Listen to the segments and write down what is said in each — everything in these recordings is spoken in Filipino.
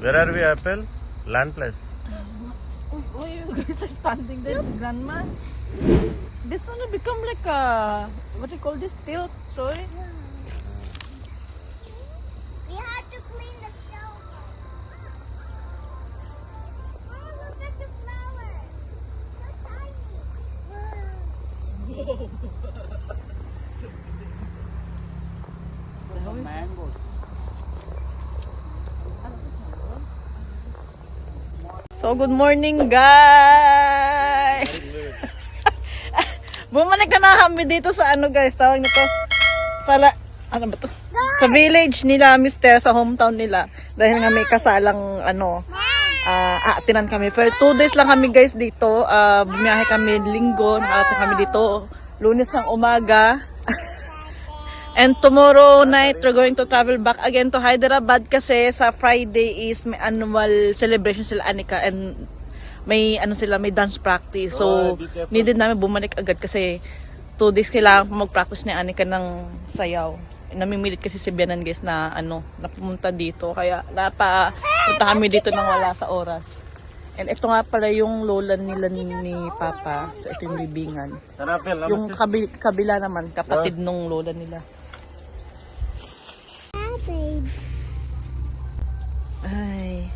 Where are we, Apple? Land place. Oh, you guys are standing there, grandma. This one will become like a, what do you call this, tilt toy? We have to clean the stove. Oh, look at the flowers. So tiny. Mangoes. So, good morning, guys! Bumalik na kami dito sa ano, guys, tawag nito. Ano ba to? Sa village nila, mister, sa hometown nila. Dahil nga may kasalang, aatinan kami. For 2 days lang kami, guys, dito. Bumiyahe kami linggo, nakarating kami dito. Lunes ng umaga. And tomorrow night, we're going to travel back again to Hyderabad kasi sa Friday is may annual celebration sila Anika and may may dance practice. So, needed namin bumalik agad kasi 2 days kailangan mag-practice ni Anika ng sayaw. Namimilit kasi si Bianan, guys, na pumunta dito. Kaya punta kami dito nang wala sa oras. And ito nga pala yung lola nila ni Papa sa ito yung libingan. Yung kabila naman, kapatid nung lola nila. Ay.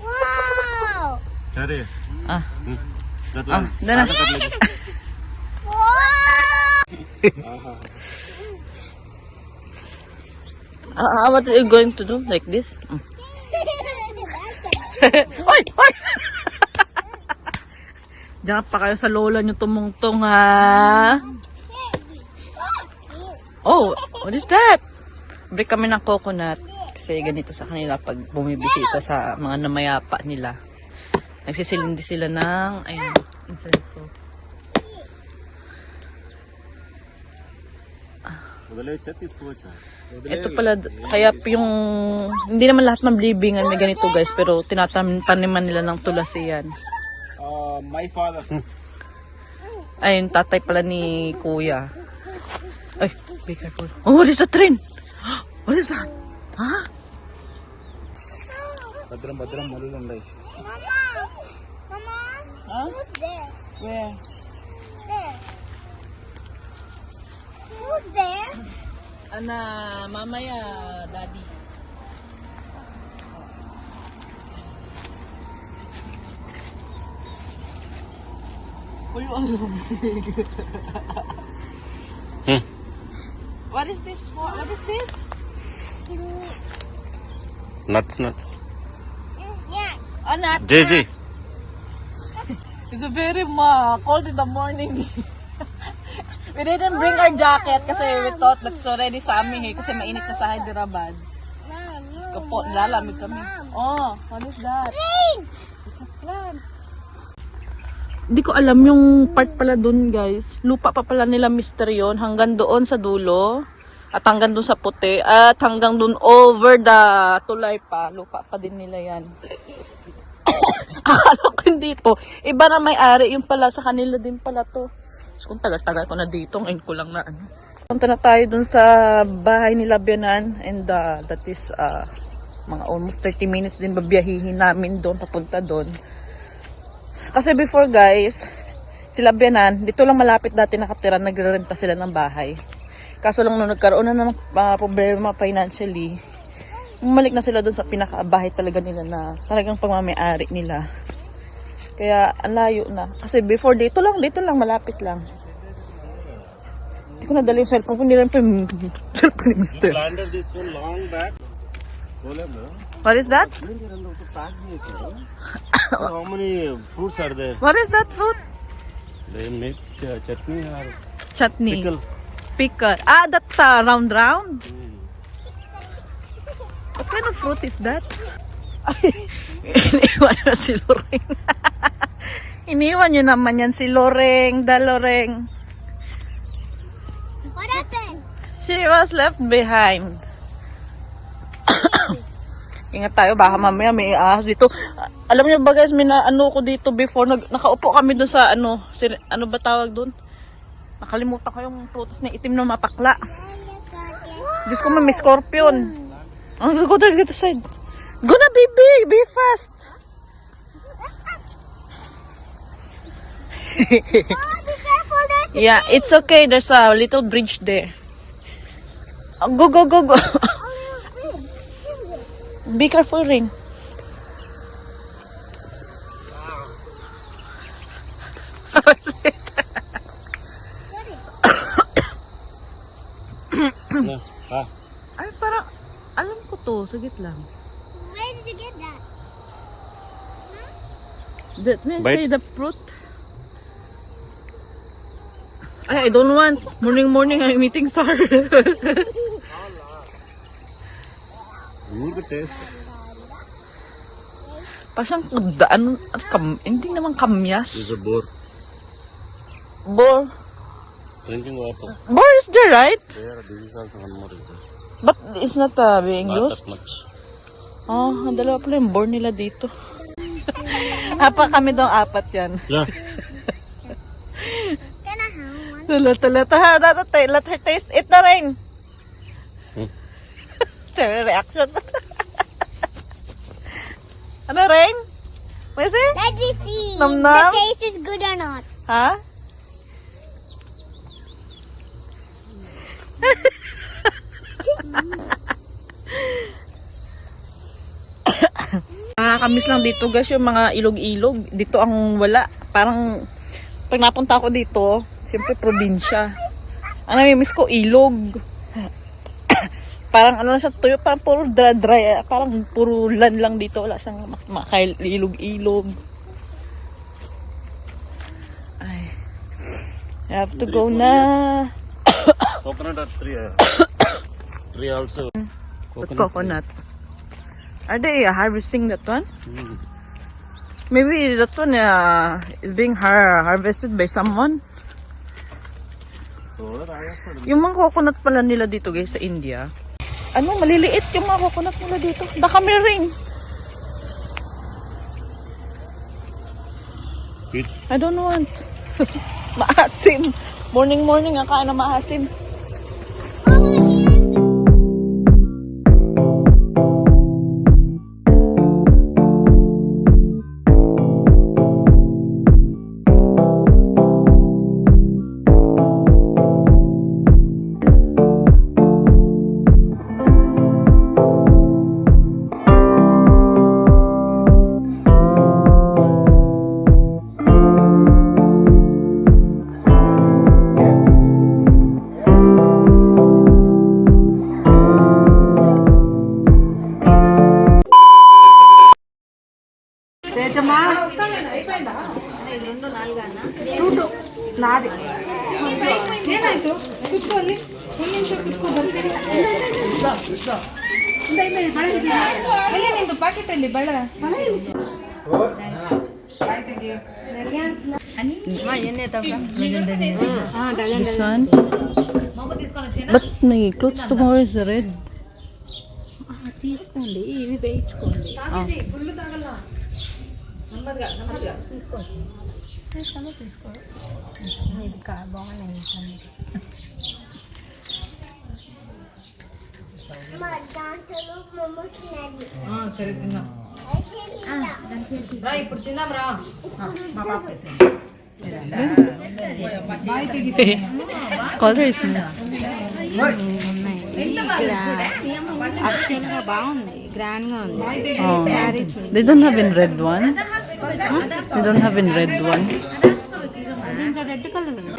Wow! Sorry. Dana. What are you going to do? Like this? Oy! Oy! Diyan pa kayo sa lola nyo tumungtong, ha? Oh, what is that? Break kami ng coconut. Kasi ganito sa kanila pag bumibisita sa mga namayapa nila. Nagsisilindi sila ng insenso. Ito pala, kaya yung hindi naman lahat ng libingan may ganito, guys, pero tinataniman nila ng tulasiyan. My father. Ayun, tatay pala ni Kuya. Ay, be careful. Oh, what is that train? What is that? Huh? Badram malulunday. Mama, Huh? who's there? Where? There. Who's there? Ana, mamaya, daddy. Uy, What is this for? What is this? Nuts. Yeah. Not JJ. It's very cold in the morning. We didn't bring our jacket kasi we thought that's already summer kasi mainit na sa Hyderabad. Kapo, lalamig kami. Oh, what is that? It's a plant. Hindi ko alam yung part pala dun, guys. Lupa pa pala nila, mister, yun. Hanggang doon sa dulo. At hanggang doon sa puti. At hanggang doon over the tulay pa. Lupa pa din nila yan. Akala ko hindi to. Iba na may-ari. Yung pala sa kanila din pala to. So, kung tagal-tagal ko na dito, ngayon ko lang na Punta na tayo dun sa bahay nila Bianan. And that is mga almost 30 minutes din babiyahihin namin doon. Papunta doon. Kasi before, guys, sila Bianan, dito lang malapit dati nakatira, nagrerenta sila ng bahay. Kaso lang nung nagkaroon na ng problema financially, umalik na sila doon sa pinakabahay talaga nila na talagang pagmamayari nila. Kaya ang layo na. Kasi before, dito lang, malapit lang. Hindi ko nadala yung cellphone ko, hindi lang pa yung cellphone ni Mister. Planted this one long back. What is that? How many fruits are there? What is that fruit? They make chutney or Chutney. pickle. Pickle. That round. What kind of fruit is that? Ay, iniwan na si Loreng. Iniwan nyo naman yan si Loreng. Loreng. What happened? She was left behind. Ingat tayo, baka mamaya may ahas dito. Alam niyo ba, guys, may ko dito before. Nakaupo kami doon sa ano ba tawag doon? Nakalimutan ko yung prutas na itim na mapakla. Diyos ko, may scorpion. Ang go to the side. Gonna be big, be fast. Oh, be careful, there's a Yeah, it's okay. There's a little bridge there. Go, go, go, go. little bridge. Be careful, Ring. How is it? No. Ah. Ay, parang, alam ko to. Sagit lang. Where did you get that? That means Bite. say the fruit. Ay, I don't want. Morning, I'm eating sour. You could taste. Parang daan, hindi naman kamyas. This is a boar. Boar. Drinking water. Boar is there, right? There, this is also one more. Is there? But it's not being Not used. that much. Oh, ang dalawa pala yung boar nila dito. Kami daw apat yan. Yeah. Can I have one? So, let her taste it na rin. Siyempre, reaction. Ano rin? What is it? Let's just see Nom if the nom? taste is good or not. Ha? Nakakamiss lang dito guys yung mga ilog-ilog. Dito ang wala. Parang pag napunta ako dito, siyempre probinsya. Ang namimiss ko ilog. Parang ano lang siya tuyo, parang puro dry. Parang puro land lang dito. Wala siyang ilog-ilog. Ay. I have to go na. Coconut are tree. Tree also. But coconut. Are they harvesting that one? Mm. Maybe that one is being harvested by someone. So, that I have Yung mga coconut pala nila dito guys sa India. Ano, maliliit yung mga coconut nila dito. Dami ring. Eat. I don't want. Maasim. Morning ang kain na maasim. ಏನಾಯ್ತು ಕುತ್ಕೊಳ್ಳಿ ಒಂದು ನಿಮಿಷ ಕುತ್ಕೊ ಬರ್ತೀನಿ ಎಲ್ಲಿ ನಿಂದು ಪ್ಯಾಕೆಟ್ ಅಲ್ಲಿ ಬಳ This one. But my clothes tomorrow is red. తీసుకోండి ఇవి వేయించుకోండి ఇది బాగున్నాయి ఇప్పుడు తిందాం రా Color is nice. యాక్చువల్ గా బాగున్నాయి గ్రాండ్ గా ఉంది Oh. They don't have in red one. They don't have in red one. దీంట్లో రెడ్ కలర్ ఉంది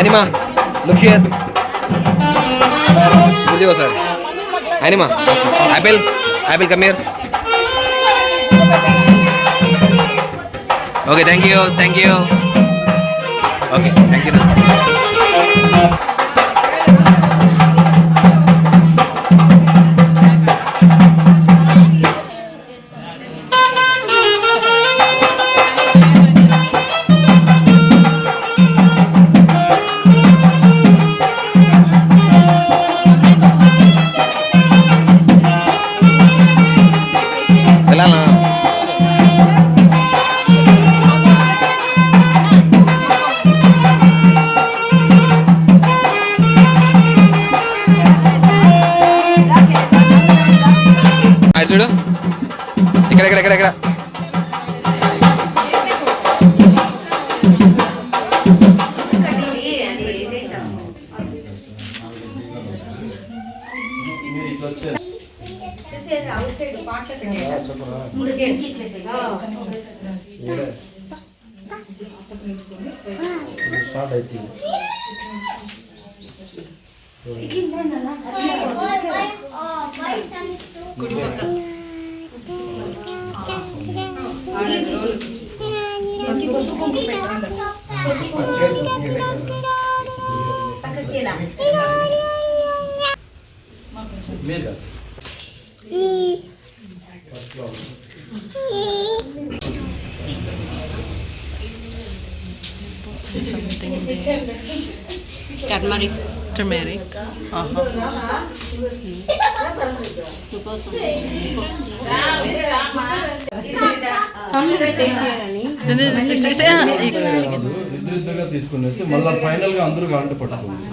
Anima, look here. Video, sir. Anima, Apple, come here. Okay, thank you. Okay, thank you. వెళ్ళాలా? అది చూడు, ఇక్కడ Turmeric. Turmeric. ఇద్దరిద్దరుగా తీసుకునేసి మళ్ళీ ఫైనల్ గా అందరూ గంట పట్టుకుంది.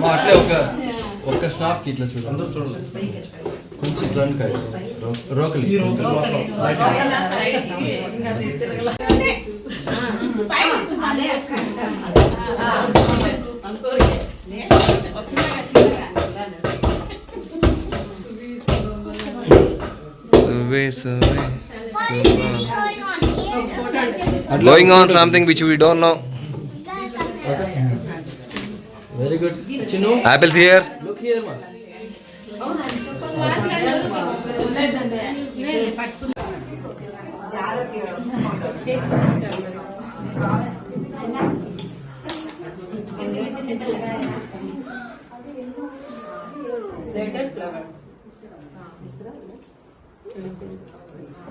మా అట్లే ఒక్క స్టాప్ కి ఇట్లా చూడండి, అందరూ చూడండి, కొంచెం ఇట్లా రోకలి Going on something which we don't know. Very good. Chinnu, Apples here. Look here మా.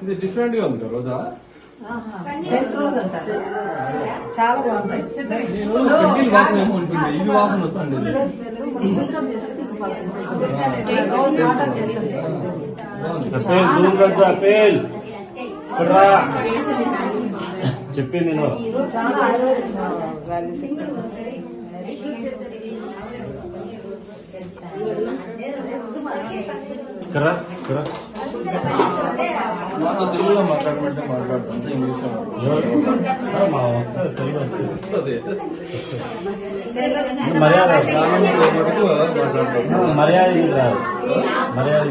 ఇది డిఫరెంట్ గా ఉంది కదా రోజా. చాలా బాగుంటాయి. నేను పెండిల్ వాసన ఏమో ఉంటుంది, ఇది వాసన వస్తుంది. చెప్పింది నేను కరా నాతో తెలుగులో మాట్లాడమంటే మాట్లాడుతుంది, ఇంగ్లీష్లో వస్తుంది. మర్యాద మాట్లాడతాం. మర్యాద